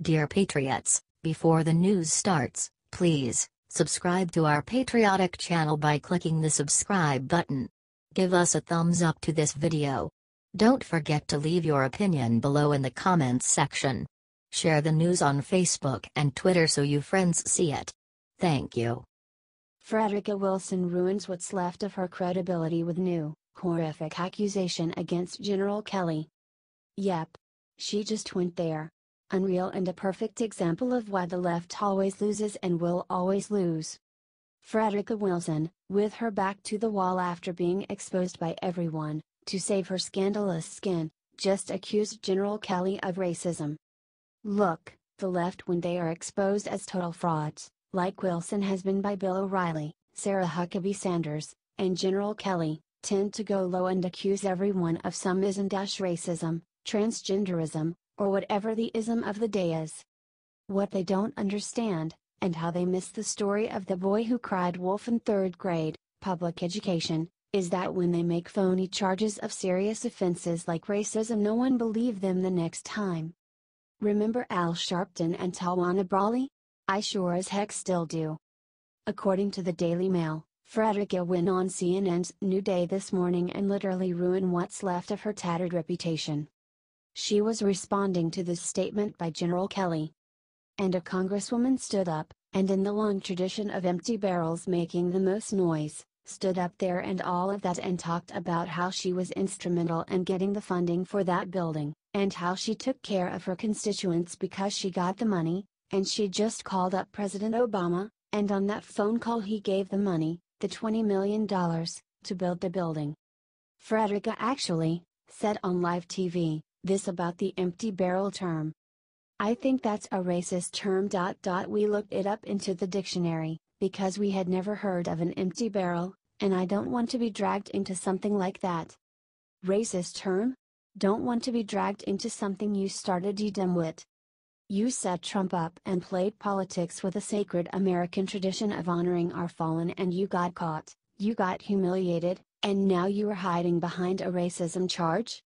Dear Patriots, before the news starts, please subscribe to our patriotic channel by clicking the subscribe button. Give us a thumbs up to this video. Don't forget to leave your opinion below in the comments section. Share the news on Facebook and Twitter so you friends see it. Thank you. Fredrica Wilson ruins what's left of her credibility with new, horrific accusation against General Kelly. Yep. She just went there. Unreal and a perfect example of why the left always loses and will always lose. Fredrica Wilson, with her back to the wall after being exposed by everyone, to save her scandalous skin, just accused General Kelly of racism. Look, the left when they are exposed as total frauds, like Wilson has been by Bill O'Reilly, Sarah Huckabee Sanders, and General Kelly, tend to go low and accuse everyone of some ism-racism, transgenderism, or whatever the ism of the day is. What they don't understand, and how they miss the story of the boy who cried wolf in 3rd grade, public education, is that when they make phony charges of serious offenses like racism, no one believed them the next time. Remember Al Sharpton and Tawana Brawley? I sure as heck still do. According to the Daily Mail, Fredrica went on CNN's New Day this morning and literally ruined what's left of her tattered reputation. She was responding to this statement by General Kelly. And a congresswoman stood up, and in the long tradition of empty barrels making the most noise, stood up there and all of that and talked about how she was instrumental in getting the funding for that building, and how she took care of her constituents because she got the money, and she just called up President Obama, and on that phone call he gave the money, the $20 million, to build the building. Fredrica actually said on live TV, this about the empty barrel term. I think that's a racist term. We looked it up into the dictionary, because we had never heard of an empty barrel, and I don't want to be dragged into something like that. Racist term? Don't want to be dragged into something you started, you dimwit. You set Trump up and played politics with a sacred American tradition of honoring our fallen, and you got caught, you got humiliated, and now you are hiding behind a racism charge?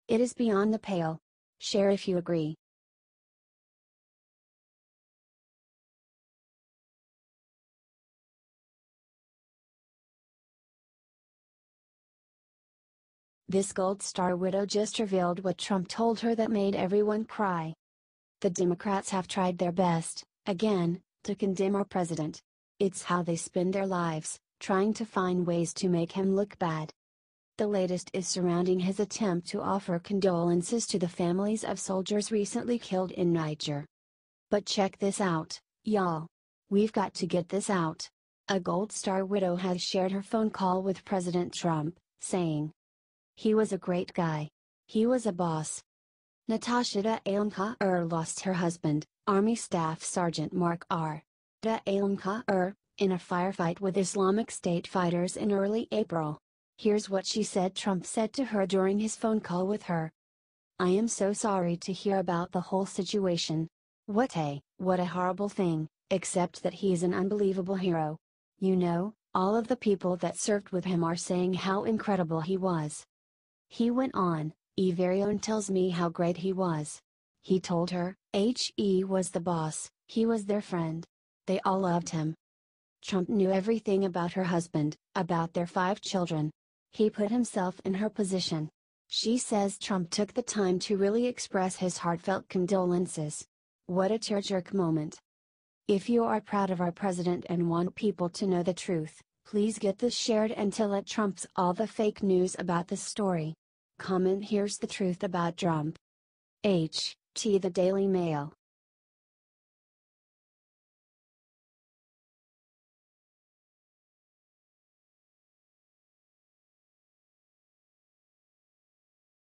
It is beyond the pale. Share if you agree. This Goldstar widow just revealed what Trump told her that made everyone cry. The Democrats have tried their best, again, to condemn our president. It's how they spend their lives, trying to find ways to make him look bad. The latest is surrounding his attempt to offer condolences to the families of soldiers recently killed in Niger. But check this out, y'all. We've got to get this out. A Goldstar widow has shared her phone call with President Trump, saying, "He was a great guy. He was a boss." Natasha Alamka lost her husband, Army Staff Sergeant Mark R. Alamka in a firefight with Islamic State fighters in early April. Here's what she said Trump said to her during his phone call with her. "I am so sorry to hear about the whole situation. What a horrible thing, except that he's an unbelievable hero. You know, all of the people that served with him are saying how incredible he was." He went on, "Evarion tells me how great he was. He told her, he was the boss, he was their friend. They all loved him." Trump knew everything about her husband, about their 5 children. He put himself in her position. She says Trump took the time to really express his heartfelt condolences. What a tearjerk moment. If you are proud of our president and want people to know the truth, please get this shared and to let Trump's all the fake news about this story. Comment here's the truth about Trump. The Daily Mail.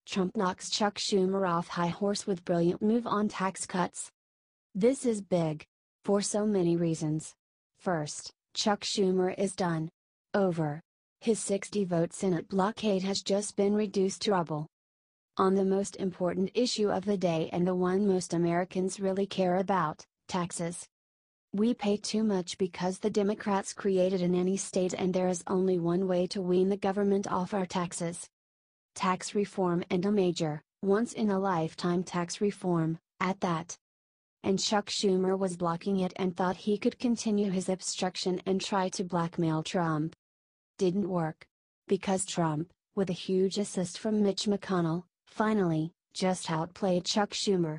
Trump knocks Chuck Schumer off high horse with brilliant move on tax cuts. This is big. For so many reasons. First, Chuck Schumer is done. Over. His 60-vote Senate blockade has just been reduced to rubble. On the most important issue of the day and the one most Americans really care about, taxes. We pay too much because the Democrats created in any state, and there is only one way to wean the government off our taxes. Tax reform, and a major, once-in-a-lifetime tax reform, at that. and Chuck Schumer was blocking it and thought he could continue his obstruction and try to blackmail Trump. Didn't work. Because Trump, with a huge assist from Mitch McConnell, finally, just outplayed Chuck Schumer.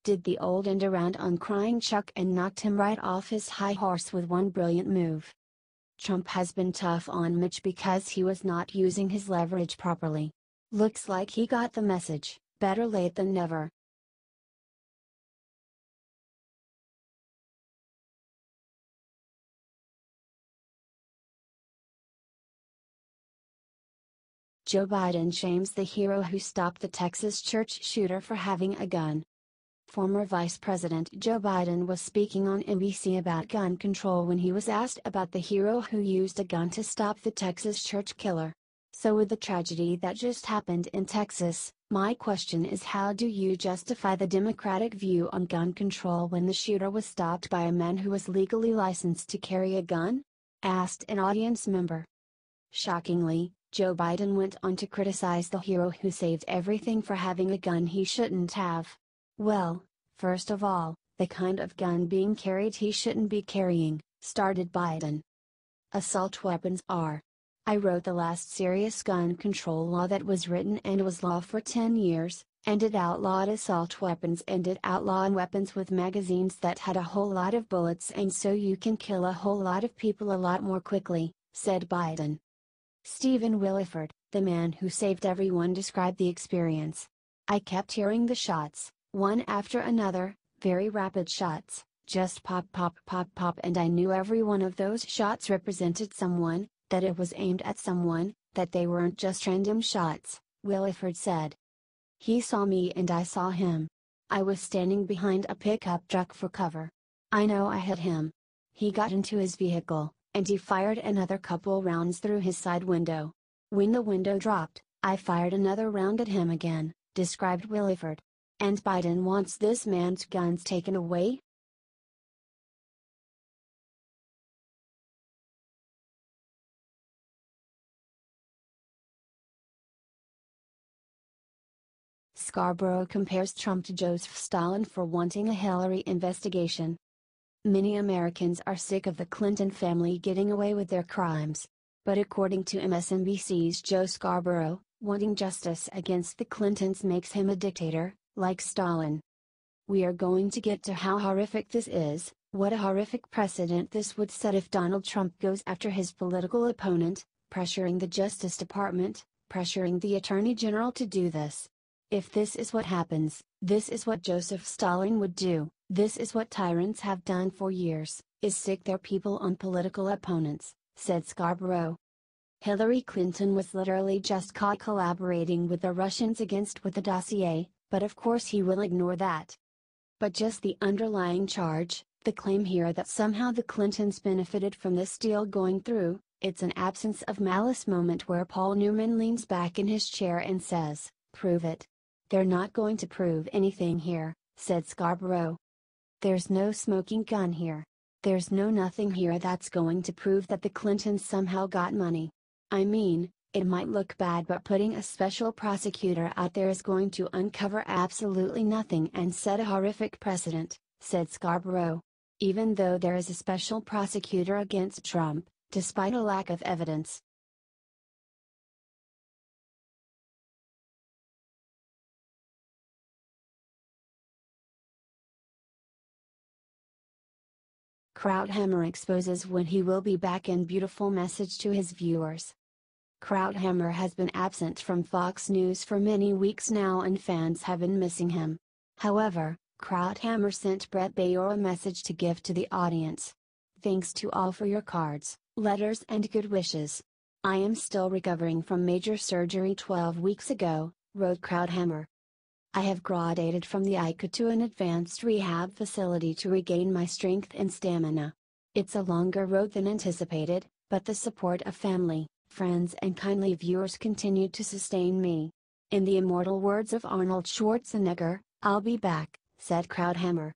Did the old end around on crying Chuck and knocked him right off his high horse with one brilliant move. Trump has been tough on Mitch because he was not using his leverage properly. Looks like he got the message, better late than never. Joe Biden shames the hero who stopped the Texas church shooter for having a gun. Former Vice President Joe Biden was speaking on NBC about gun control when he was asked about the hero who used a gun to stop the Texas church killer. So with the tragedy that just happened in Texas, my question is, how do you justify the Democratic view on gun control when the shooter was stopped by a man who was legally licensed to carry a gun? Asked an audience member. Shockingly, Joe Biden went on to criticize the hero who saved everything for having a gun he shouldn't have. Well, first of all, the kind of gun being carried he shouldn't be carrying, started Biden. Assault weapons are. I wrote the last serious gun control law that was written and was law for 10 years, and it outlawed assault weapons and it outlawed weapons with magazines that had a whole lot of bullets, and so you can kill a whole lot of people a lot more quickly, said Biden. Stephen Williford, the man who saved everyone, described the experience. I kept hearing the shots, one after another, very rapid shots, just pop pop pop pop, and I knew every one of those shots represented someone, that it was aimed at someone, that they weren't just random shots, Williford said. He saw me and I saw him. I was standing behind a pickup truck for cover. I know I hit him. He got into his vehicle, and he fired another couple rounds through his side window. When the window dropped, I fired another round at him again, described Williford. And Biden wants this man's guns taken away? Scarborough compares Trump to Joseph Stalin for wanting a Hillary investigation. Many Americans are sick of the Clinton family getting away with their crimes. But according to MSNBC's Joe Scarborough, wanting justice against the Clintons makes him a dictator, like Stalin. We are going to get to how horrific this is, what a horrific precedent this would set if Donald Trump goes after his political opponent, pressuring the Justice Department, pressuring the Attorney General to do this. If this is what happens, this is what Joseph Stalin would do, this is what tyrants have done for years, is sick their people on political opponents, said Scarborough. Hillary Clinton was literally just caught collaborating with the Russians against with the dossier, but of course he will ignore that. But just the underlying charge, the claim here that somehow the Clintons benefited from this deal going through, it's an absence of malice moment where Paul Newman leans back in his chair and says, "Prove it." They're not going to prove anything here, said Scarborough. There's no smoking gun here. There's no nothing here that's going to prove that the Clintons somehow got money. I mean, it might look bad, but putting a special prosecutor out there is going to uncover absolutely nothing and set a horrific precedent, said Scarborough. Even though there is a special prosecutor against Trump, despite a lack of evidence. Krauthammer exposes when he will be back in beautiful message to his viewers. Krauthammer has been absent from Fox News for many weeks now and fans have been missing him. However, Krauthammer sent Brett Baier a message to give to the audience. Thanks to all for your cards, letters and good wishes. I am still recovering from major surgery 12 weeks ago, wrote Krauthammer. I have graduated from the ICU to an advanced rehab facility to regain my strength and stamina. It's a longer road than anticipated, but the support of family, friends and kindly viewers continued to sustain me. In the immortal words of Arnold Schwarzenegger, I'll be back, said Krauthammer.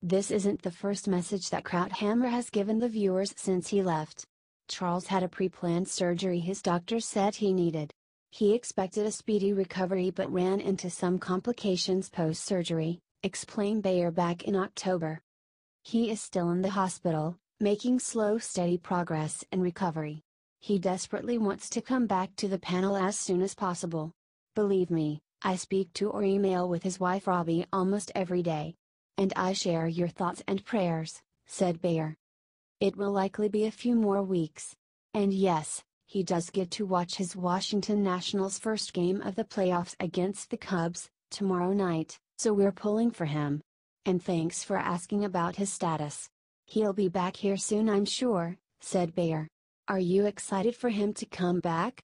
This isn't the first message that Krauthammer has given the viewers since he left. Charles had a pre-planned surgery his doctor said he needed. He expected a speedy recovery but ran into some complications post-surgery, explained Bayer back in October. He is still in the hospital, making slow steady progress in recovery. He desperately wants to come back to the panel as soon as possible. Believe me, I speak to or email with his wife Robbie almost every day. And I share your thoughts and prayers, said Bayer. It will likely be a few more weeks. And yes, he does get to watch his Washington Nationals' first game of the playoffs against the Cubs, tomorrow night, so we're pulling for him. And thanks for asking about his status. He'll be back here soon, I'm sure, said Bayer. Are you excited for him to come back?